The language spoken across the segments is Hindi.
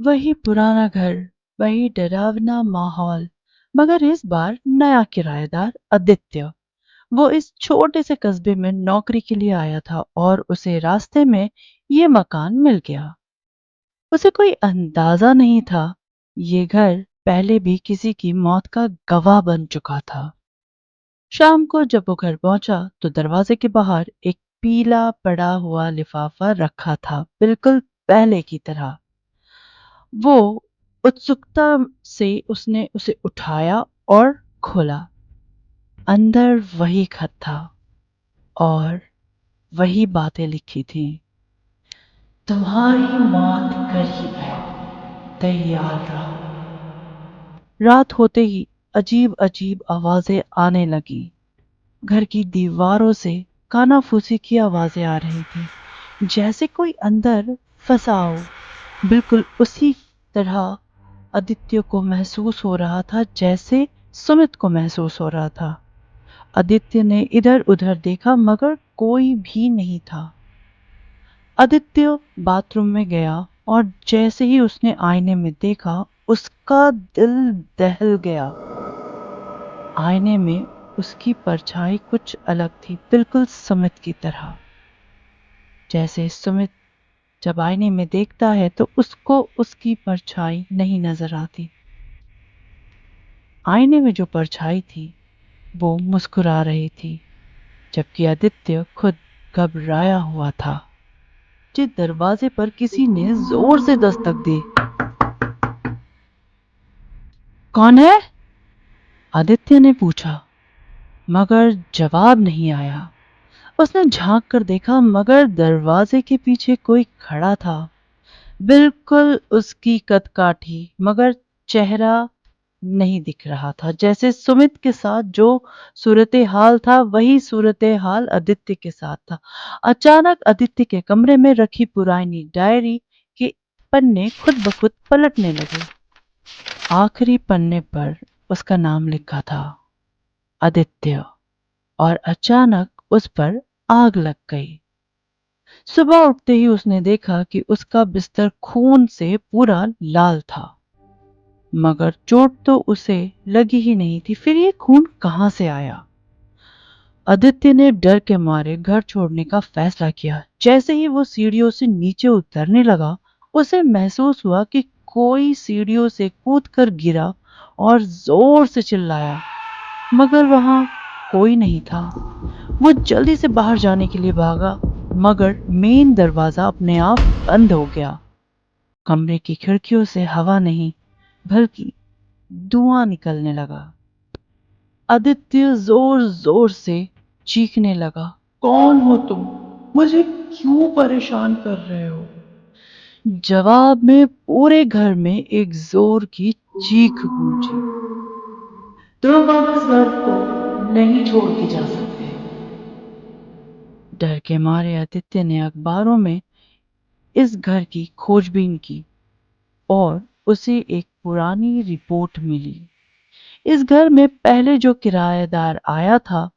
वही पुराना घर, वही डरावना माहौल, मगर इस बार नया किराएदार आदित्य। वो इस छोटे से कस्बे में नौकरी के लिए आया था और उसे रास्ते में ये मकान मिल गया। उसे कोई अंदाजा नहीं था ये घर पहले भी किसी की मौत का गवाह बन चुका था। शाम को जब वो घर पहुंचा तो दरवाजे के बाहर एक पीला पड़ा हुआ लिफाफा रखा था, बिल्कुल पहले की तरह। वो उत्सुकता से उसने उसे उठाया और खोला। अंदर वही खत था और वही बातें लिखी थी। तुम्हारी मौत करीब है, तैयार रहो। रात होते ही अजीब अजीब आवाजें आने लगी। घर की दीवारों से कानाफूसी की आवाजें आ रही थी, जैसे कोई अंदर फंसा हो। बिल्कुल उसी तरह आदित्य को महसूस हो रहा था जैसे सुमित को महसूस हो रहा था। आदित्य ने इधर उधर देखा मगर कोई भी नहीं था। आदित्य बाथरूम में गया और जैसे ही उसने आईने में देखा उसका दिल दहल गया। आईने में उसकी परछाई कुछ अलग थी, बिल्कुल सुमित की तरह। जैसे सुमित जब आईने में देखता है तो उसको उसकी परछाई नहीं नजर आती। आईने में जो परछाई थी वो मुस्कुरा रही थी, जबकि आदित्य खुद घबराया हुआ था। जिस दरवाजे पर किसी ने जोर से दस्तक दी। कौन है? आदित्य ने पूछा, मगर जवाब नहीं आया। उसने झांक कर देखा मगर दरवाजे के पीछे कोई खड़ा था, बिल्कुल उसकी कदकाठी, मगर चेहरा नहीं दिख रहा था। जैसे सुमित के साथ जो सूरत हाल था वही सूरत हाल आदित्य के साथ था। अचानक आदित्य के कमरे में रखी पुरानी डायरी के पन्ने खुद ब खुद पलटने लगे। आखिरी पन्ने पर उसका नाम लिखा था, आदित्य, और अचानक उस पर आग लग गई। सुबह उठते ही उसने देखा कि उसका बिस्तर खून से पूरा लाल था, मगर चोट तो उसे लगी ही नहीं थी। फिर ये खून कहां से आया? आदित्य ने डर के मारे घर छोड़ने का फैसला किया। जैसे ही वो सीढ़ियों से नीचे उतरने लगा उसे महसूस हुआ कि कोई सीढ़ियों से कूदकर गिरा और जोर से चिल्लाया, मगर वहां कोई नहीं था। वो जल्दी से बाहर जाने के लिए भागा, मगर मेन दरवाजा अपने आप बंद हो गया। कमरे की खिड़कियों से हवा नहीं बल्कि धुआं निकलने लगा। आदित्य जोर जोर से चीखने लगा, कौन हो तुम? मुझे क्यों परेशान कर रहे हो? जवाब में पूरे घर में एक जोर की चीख गूंजी, तुम अब इस घर को नहीं छोड़ के जा सकते। डर के मारे आदित्य ने अखबारों में इस घर की खोजबीन की और उसे एक पुरानी रिपोर्ट मिली। इस घर में पहले जो किराएदार आया था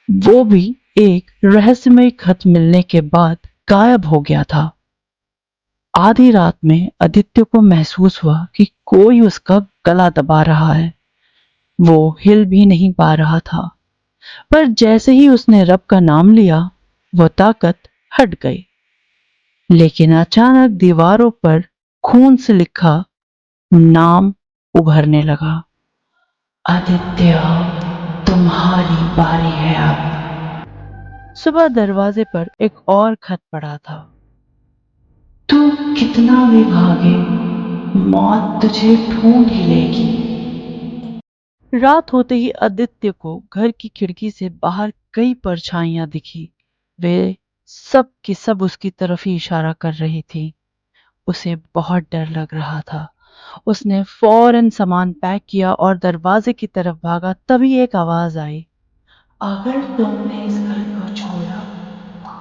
वो भी एक रहस्यमय खत मिलने के बाद गायब हो गया था। आधी रात में आदित्य को महसूस हुआ कि कोई उसका गला दबा रहा है। वो हिल भी नहीं पा रहा था, पर जैसे ही उसने रब का नाम लिया वो ताकत हट गई। लेकिन अचानक दीवारों पर खून से लिखा नाम उभरने लगा, आदित्य, तुम्हारी बारी है अब। सुबह दरवाजे पर एक और खत पड़ा था, तू कितना भी भागे मौत तुझे ढूंढ ही लेगी। रात होते ही आदित्य को घर की खिड़की से बाहर कई परछाइयां दिखी। वे सब की सब उसकी तरफ ही इशारा कर रही थी। उसे बहुत डर लग रहा था। उसने फौरन सामान पैक किया और दरवाजे की तरफ भागा। तभी एक आवाज आई, अगर तुमने इस घर को छोड़ा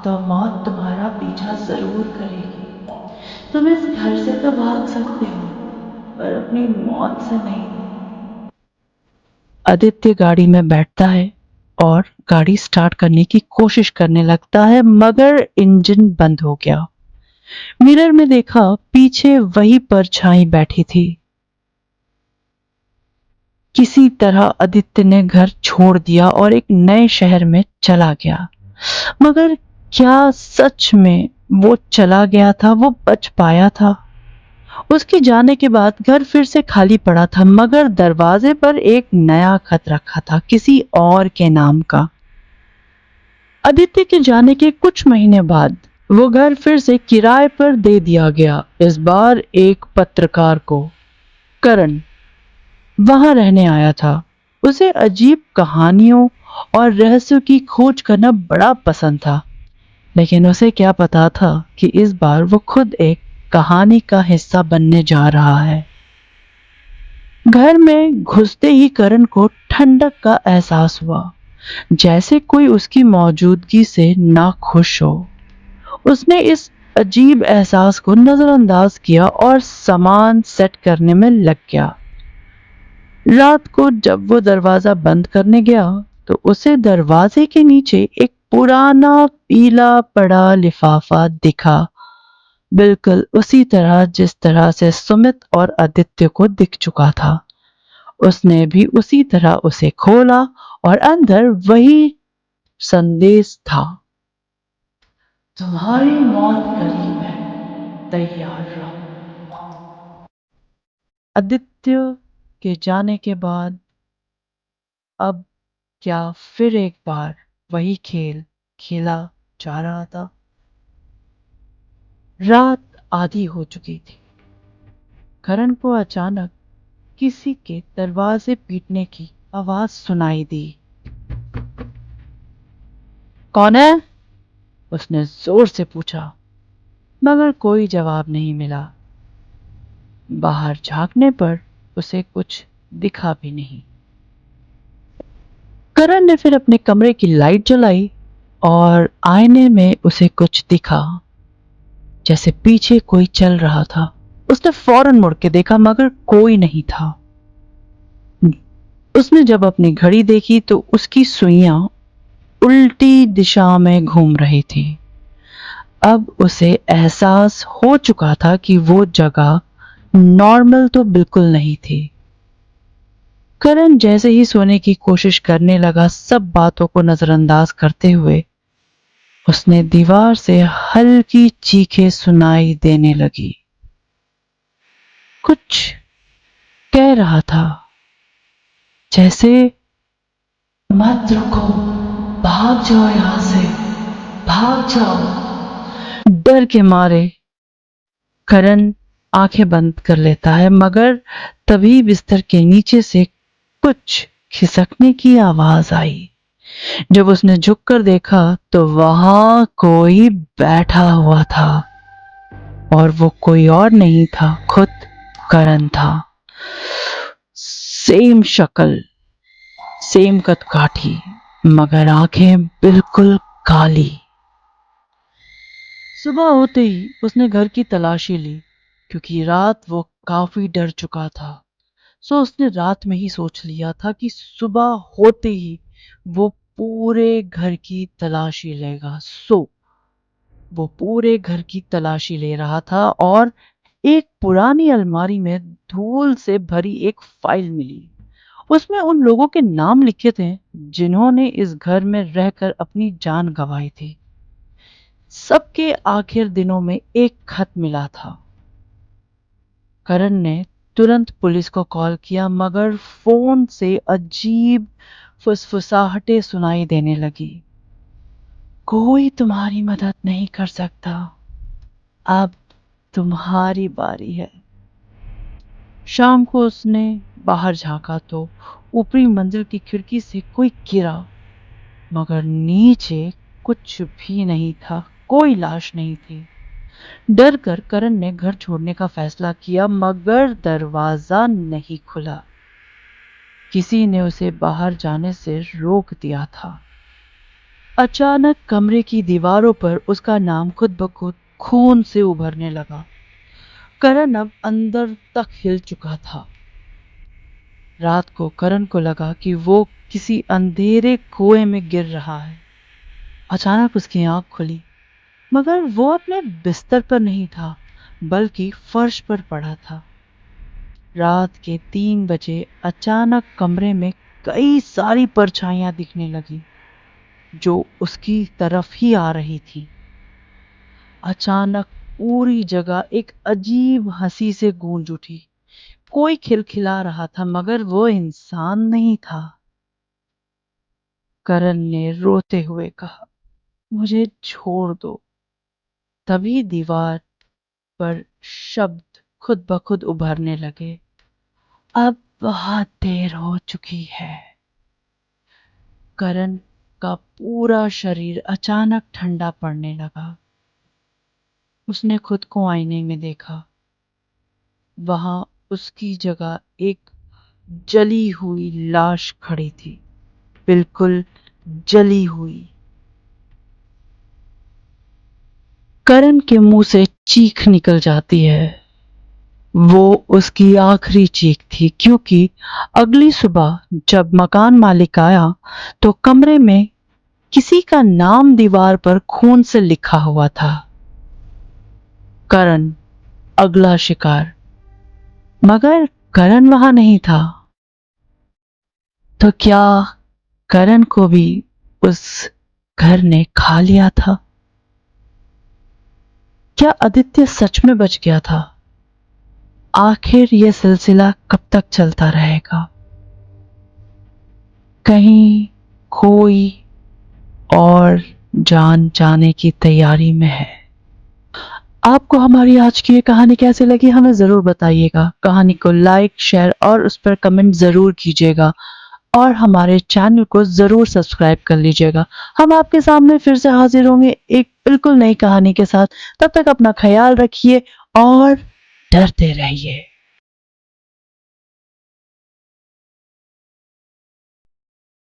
तो मौत तुम्हारा पीछा जरूर करेगी। तुम इस घर से तो भाग सकते हो पर अपनी मौत से नहीं। आदित्य गाड़ी में बैठता है और गाड़ी स्टार्ट करने की कोशिश करने लगता है, मगर इंजन बंद हो गया। मिरर में देखा, पीछे वही परछाई बैठी थी। किसी तरह आदित्य ने घर छोड़ दिया और एक नए शहर में चला गया। मगर क्या सच में वो चला गया था? वो बच पाया था? उसके जाने के बाद घर फिर से खाली पड़ा था, मगर दरवाजे पर एक नया खत रखा था, किसी और के नाम का। आदित्य के जाने के कुछ महीने बाद वो घर फिर से किराए पर दे दिया गया, इस बार एक पत्रकार को। करण वहां रहने आया था। उसे अजीब कहानियों और रहस्यों की खोज करना बड़ा पसंद था, लेकिन उसे क्या पता था कि इस बार वो खुद एक कहानी का हिस्सा बनने जा रहा है। घर में घुसते ही करण को ठंडक का एहसास हुआ, जैसे कोई उसकी मौजूदगी से नाखुश हो। उसने इस अजीब एहसास को नजरअंदाज किया और सामान सेट करने में लग गया। रात को जब वो दरवाजा बंद करने गया, तो उसे दरवाजे के नीचे एक पुराना पीला पड़ा लिफाफा दिखा, बिल्कुल उसी तरह जिस तरह से सुमित और आदित्य को दिख चुका था। उसने भी उसी तरह उसे खोला और अंदर वही संदेश था। तुम्हारी मौत करीब है, तैयार रहो। आदित्य के जाने के बाद अब क्या फिर एक बार वही खेल खेला जा रहा था? रात आधी हो चुकी थी। करण को अचानक किसी के दरवाजे पीटने की आवाज सुनाई दी। कौन है? उसने जोर से पूछा, मगर कोई जवाब नहीं मिला। बाहर झांकने पर उसे कुछ दिखा भी नहीं। करण ने फिर अपने कमरे की लाइट जलाई और आईने में उसे कुछ दिखा, जैसे पीछे कोई चल रहा था। उसने फौरन मुड़ के देखा, मगर कोई नहीं था। उसने जब अपनी घड़ी देखी तो उसकी सुइयां उल्टी दिशा में घूम रही थी। अब उसे एहसास हो चुका था कि वो जगह नॉर्मल तो बिल्कुल नहीं थी। करण जैसे ही सोने की कोशिश करने लगा, सब बातों को नजरअंदाज करते हुए उसने दीवार से हल्की चीखें सुनाई देने लगी। कुछ कह रहा था, जैसे मत रुको, भाग जाओ यहां से, भाग जाओ। डर के मारे करण आंखें बंद कर लेता है, मगर तभी बिस्तर के नीचे से कुछ खिसकने की आवाज आई। जब उसने झुककर देखा तो वहां कोई बैठा हुआ था, और वो कोई और नहीं था, खुद करण था। सेम शक्ल, सेम कदकाठी, मगर आंखें बिल्कुल काली। सुबह होते ही उसने घर की तलाशी ली, क्योंकि रात वो काफी डर चुका था। सो उसने रात में ही सोच लिया था कि सुबह होते ही वो पूरे घर की तलाशी लेगा। सो वो पूरे घर की तलाशी ले रहा था और एक पुरानी अलमारी में धूल से भरी एक फाइल मिली। उसमें उन लोगों के नाम लिखे थे जिन्होंने इस घर में रहकर अपनी जान गंवाई थी। सबके आखिर दिनों में एक खत मिला था। करण ने तुरंत पुलिस को कॉल किया, मगर फोन से अजीब फुसफुसाहटें सुनाई देने लगी। कोई तुम्हारी मदद नहीं कर सकता, अब तुम्हारी बारी है। शाम को उसने बाहर झांका तो ऊपरी मंजिल की खिड़की से कोई गिरा, मगर नीचे कुछ भी नहीं था, कोई लाश नहीं थी। डर कर करण ने घर छोड़ने का फैसला किया, मगर दरवाजा नहीं खुला। किसी ने उसे बाहर जाने से रोक दिया था। अचानक कमरे की दीवारों पर उसका नाम खुद ब खुद खून से उभरने लगा। करण अब अंदर तक हिल चुका था। रात को करण को लगा कि वो किसी अंधेरे कुएं में गिर रहा है। अचानक उसकी आंख खुली, मगर वो अपने बिस्तर पर नहीं था, बल्कि फर्श पर पड़ा था। रात के 3 बजे अचानक कमरे में कई सारी परछाइयां दिखने लगी, जो उसकी तरफ ही आ रही थी। अचानक पूरी जगह एक अजीब हंसी से गूंज उठी। कोई खिलखिला रहा था, मगर वो इंसान नहीं था। करण ने रोते हुए कहा, मुझे छोड़ दो। तभी दीवार पर शब्द खुद ब खुद उभरने लगे, अब बहुत देर हो चुकी है। करण का पूरा शरीर अचानक ठंडा पड़ने लगा। उसने खुद को आईने में देखा। वहां उसकी जगह एक जली हुई लाश खड़ी थी, बिल्कुल जली हुई। करण के मुंह से चीख निकल जाती है। वो उसकी आखिरी चीख थी, क्योंकि अगली सुबह जब मकान मालिक आया तो कमरे में किसी का नाम दीवार पर खून से लिखा हुआ था, करण, अगला शिकार। मगर करण वहां नहीं था। तो क्या करण को भी उस घर ने खा लिया था? क्या आदित्य सच में बच गया था? आखिर यह सिलसिला कब तक चलता रहेगा? कहीं कोई और जान जाने की तैयारी में है। आपको हमारी आज की ये कहानी कैसी लगी हमें जरूर बताइएगा। कहानी को लाइक, शेयर और उस पर कमेंट जरूर कीजिएगा, और हमारे चैनल को जरूर सब्सक्राइब कर लीजिएगा। हम आपके सामने फिर से हाजिर होंगे एक बिल्कुल नई कहानी के साथ। तब तक अपना ख्याल रखिए और डरते रहिए।